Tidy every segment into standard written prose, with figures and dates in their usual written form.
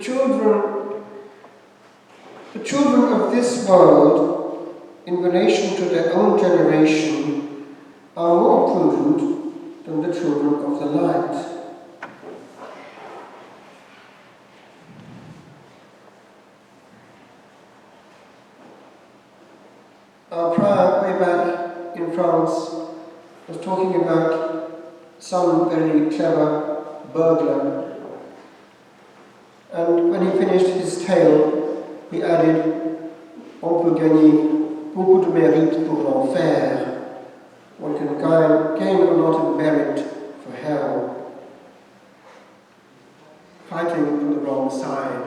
The children of this world, in relation to their own generation, are more prudent than the children of the light. Our prior, way back in France, was talking about some very clever burglar. And when he finished his tale, he added, "On peut gagner beaucoup de mérite pour l'enfer." One can gain a lot of merit for hell. Fighting on the wrong side.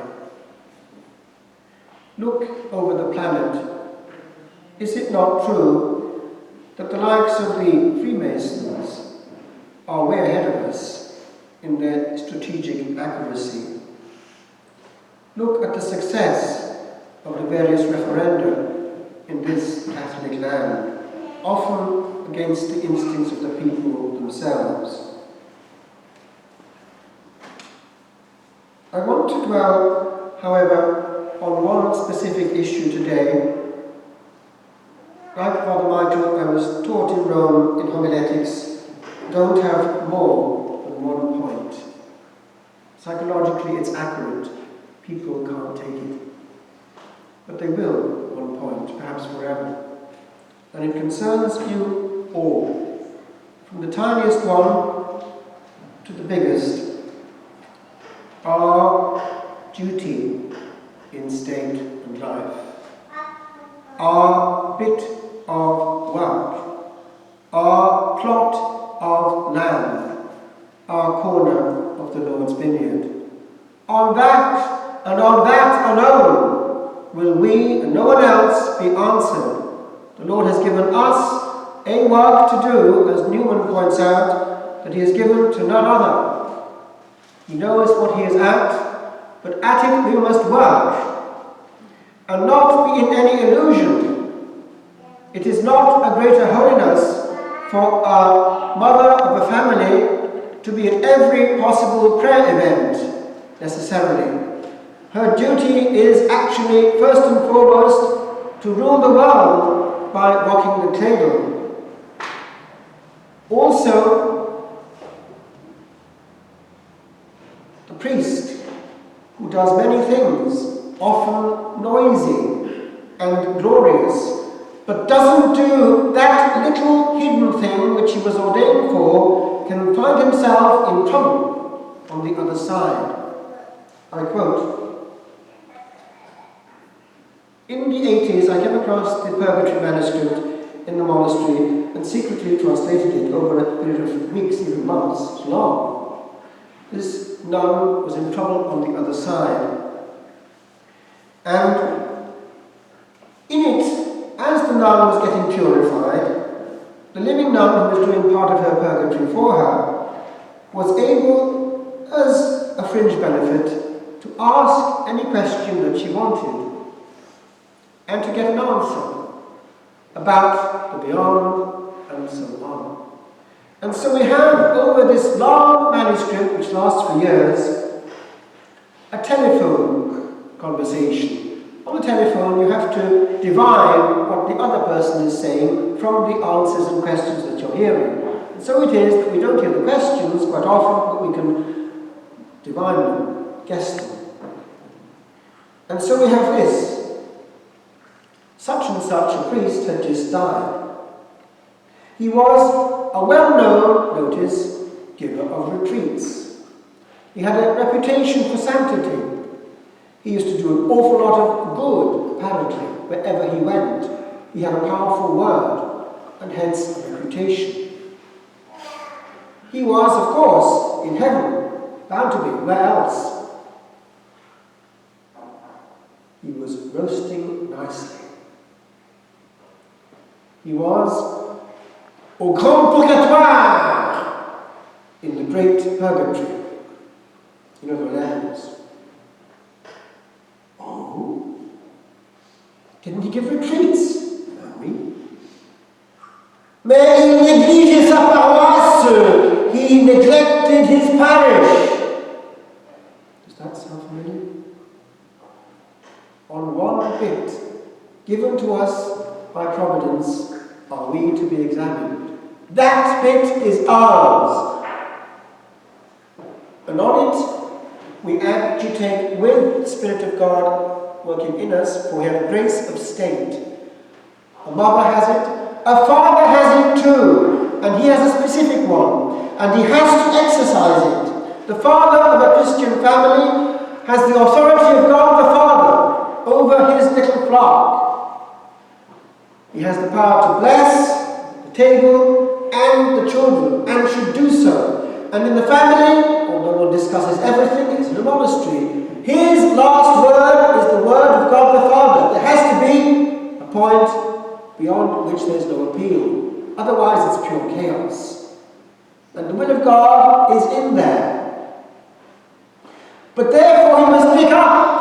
Look over the planet. Is it not true that the likes of the Freemasons are way ahead of us in their strategic accuracy? Look at the success of the various referenda in this Catholic land, often against the instincts of the people themselves. I want to dwell, however, on one specific issue today. Like Father Michael, I was taught in Rome in homiletics, don't have more than one point. Psychologically, it's accurate. People can't take it. But they will at one point, perhaps forever. And it concerns you all, from the tiniest one to the biggest. Our duty in state and life. Our bit of work, our plot of land, our corner of the Lord's vineyard. On that and on that alone will we and no one else be answered. The Lord has given us a work to do, as Newman points out, that he has given to none other. He knows what he is at, but at it we must work, and not be in any illusion. It is not a greater holiness for a mother of a family to be at every possible prayer event, necessarily. Her duty is actually, first and foremost, to rule the world by rocking the cradle. Also, the priest, who does many things, often noisy and glorious, but doesn't do that little hidden thing which he was ordained for, can find himself in trouble on the other side. I quote, "In the 80s, I came across the Purgatory manuscript in the monastery and secretly translated it over a period of weeks, even months long. This nun was in trouble on the other side. And in it, as the nun was getting purified, the living nun who was doing part of her purgatory for her was able, as a fringe benefit, to ask any question that she wanted and to get an answer about the beyond and so on. And so we have, over this long manuscript, which lasts for years, a telephone conversation. On the telephone, you have to divine what the other person is saying from the answers and questions that you're hearing. And so it is that we don't hear the questions quite often, but we can divine them, guess them. And so we have this. Such and such a priest had just died. He was a well-known, notice, giver of retreats. He had a reputation for sanctity. He used to do an awful lot of good, apparently, wherever he went. He had a powerful word, and hence a reputation. He was, of course, in heaven, bound to be. Where else? He was roasting nicely. He was au grand purgatoire, in the great purgatory. You know the levels. Oh, didn't he give retreats? Ah oui. Mais il négligeait sa paroisse. He neglected his parish. Does that sound familiar? on one bit given to us by providence are we to be examined. That bit is ours. And on it we agitate with the Spirit of God working in us, for we have grace of state. A mother has it, a father has it too, and he has a specific one, and he has to exercise it. The father of a Christian family has the authority of God the Father over his little flock. He has the power to bless the table and the children, and should do so. And in the family, although one discusses everything, it's in a monastery, his last word is the word of God the Father. There has to be a point beyond which there's no appeal. Otherwise it's pure chaos. And the will of God is in there. But therefore he must pick up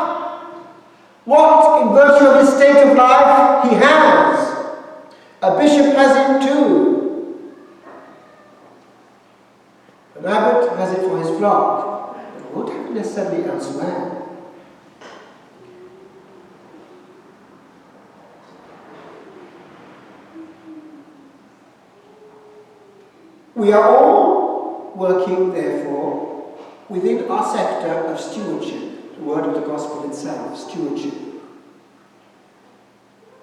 what, in virtue of his state of life, he has. A bishop has it too. An abbot has it for his flock. But he won't have it necessarily elsewhere. We are all working, therefore, within our sector of stewardship, the word of the gospel itself, stewardship.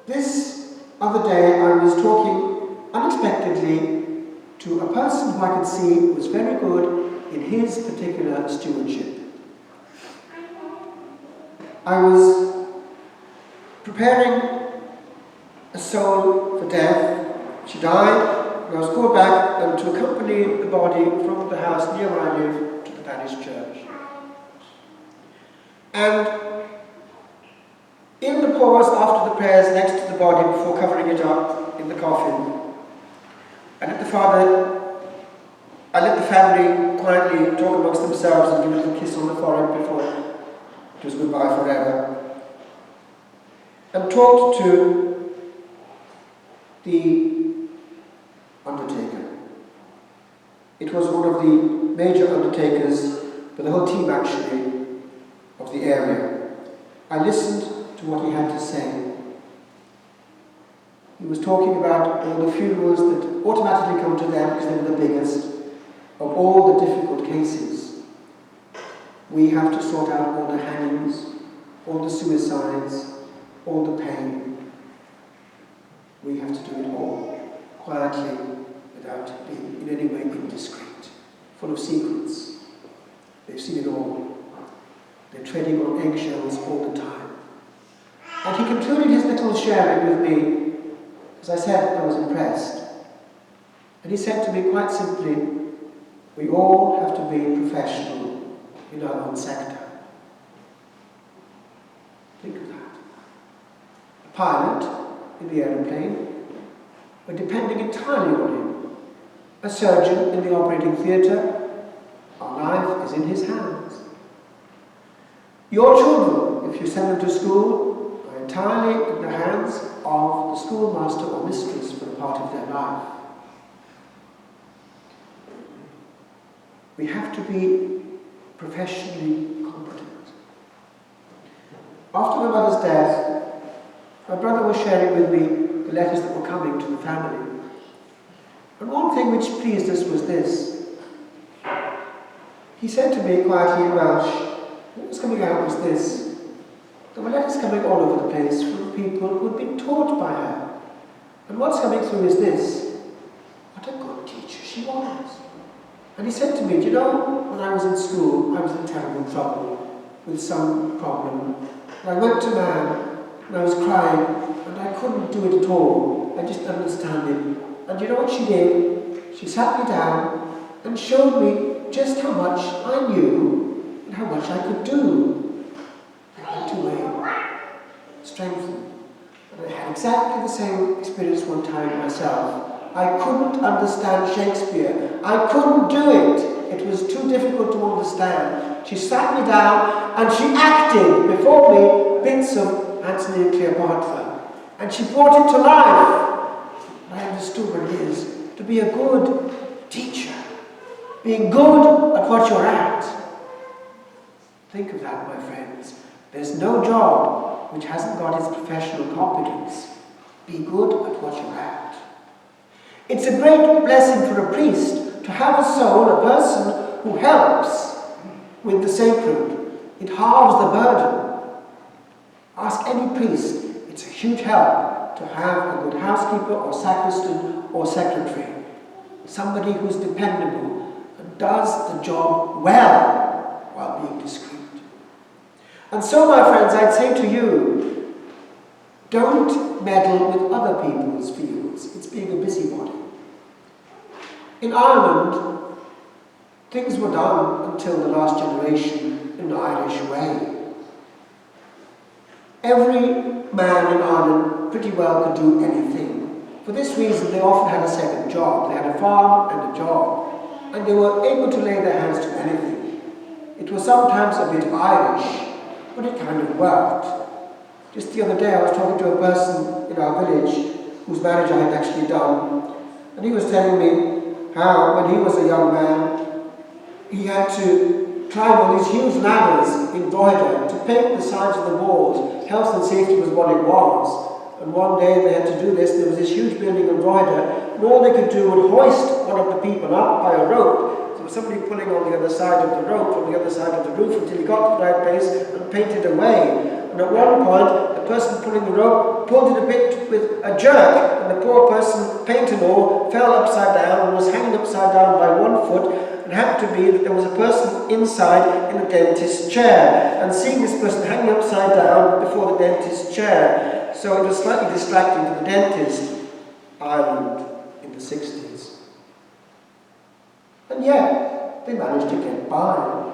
This other day I was talking unexpectedly to a person who I could see was very good in his particular stewardship. I was preparing a soul for death. She died, and I was called back to accompany the body from the house near where I live to the parish church. And in the pause after the prayers next to the body before covering it up in the coffin, I let the family quietly talk amongst themselves and give a little kiss on the forehead before it was goodbye forever. And talked to the undertaker. It was one of the major undertakers for the whole team actually of the area. I listened to what he had to say. He was talking about all the funerals that automatically come to them because they were the biggest of all the difficult cases. We have to sort out all the hangings, all the suicides, all the pain. We have to do it all quietly, without being in any way indiscreet, full of secrets. They've seen it all. They're treading on eggshells all the time. And he concluded his little sharing with me. As I said, I was impressed. And he said to me quite simply, we all have to be professional in our own sector. Think of that. A pilot in the aeroplane, we're depending entirely on him. A surgeon in the operating theatre, our life is in his hands. Your children, if you send them to school, are entirely in the hands of the schoolmaster or mistress for a part of their life. We have to be professionally competent. After my mother's death, my brother was sharing with me the letters that were coming to the family. And one thing which pleased us was this. He said to me quietly in Welsh, what was coming out was this. There were letters coming all over the place from people who had been taught by her. And what's coming through is this. What a good teacher she was. And he said to me, do you know, when I was in school, I was in terrible trouble with some problem. And I went to man, and I was crying, and I couldn't do it at all. I just didn't understand it. And you know what she did? She sat me down and showed me just how much I knew and how much I could do. I went away, strengthened. And I had exactly the same experience one time myself. I couldn't understand Shakespeare. I couldn't do it. It was too difficult to understand. She sat me down and she acted before me bits of Antony and Cleopatra. And she brought it to life. I understood what it is to be a good teacher. Being good at what you're at. Think of that, my friends. There's no job which hasn't got its professional competence. Be good at what you're at. It's a great blessing for a priest to have a soul, a person who helps with the sacred. It halves the burden. Ask any priest. It's a huge help to have a good housekeeper or sacristan or secretary. Somebody who's dependable and does the job well while being discreet. And so, my friends, I'd say to you, don't meddle with other people's fields. It's being a busybody. In Ireland, things were done until the last generation in the Irish way. Every man in Ireland pretty well could do anything. For this reason, they often had a second job. They had a farm and a job, and they were able to lay their hands to anything. It was sometimes a bit Irish, but it kind of worked. Just the other day I was talking to a person in our village whose marriage I had actually done, and he was telling me how when he was a young man he had to climb on these huge ladders in Drogheda to paint the sides of the walls. Health and safety was what it was, and one day they had to do this. There was this huge building in Drogheda, and all they could do was hoist one of the people up by a rope. There was somebody pulling on the other side of the rope from the other side of the roof until he got to the right place and painted away. And at one point, the person pulling the rope pulled it a bit with a jerk, and the poor person, paint and all, fell upside down and was hanging upside down by one foot. It happened to be that there was a person inside in a dentist's chair, and seeing this person hanging upside down before the dentist's chair, so it was slightly distracting to the dentist. Ireland in the 60s. And yet, they managed to get by.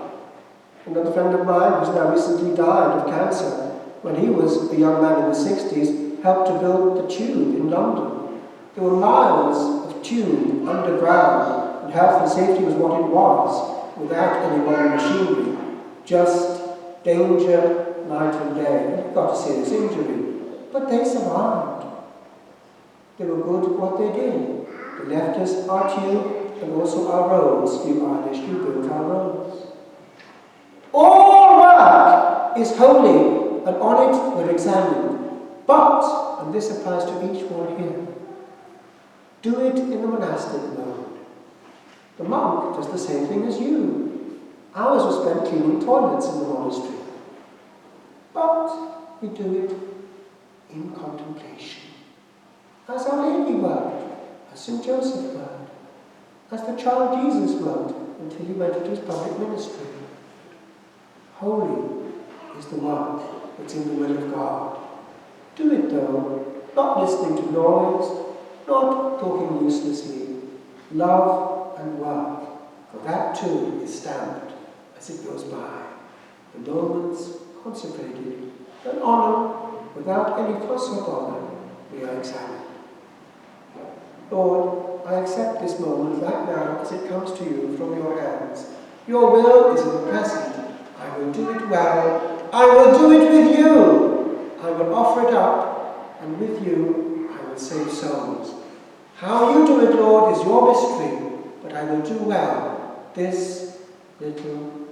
Another friend of mine, who's now recently died of cancer, when he was a young man in the 60s, helped to build the tube in London. There were miles of tube underground, and health and safety was what it was, without any modern machinery. Just danger, night and day. And got a serious injury. But they survived. They were good at what they did. They left us our tube and also our roads. You Irish, you built our roads. All work is holy, and on it we're examined. But, and this applies to each one here, do it in the monastic mode. The monk does the same thing as you. Hours were spent cleaning toilets in the monastery. But we do it in contemplation. As Our Lady worked, as St. Joseph worked, as the child Jesus worked until he went into his public ministry. Holy is the work that's in the will of God. Do it though, not listening to noise, not talking uselessly. Love and work, for that too is stamped as it goes by. The moments consecrated, and honour without any fuss or bother, we are examined. Lord, I accept this moment right now as it comes to you from your hands. Your will is in the present. I will do it well. I will do it with you. I will offer it up, and with you I will save souls. How you do it, Lord, is your mystery, but I will do well this little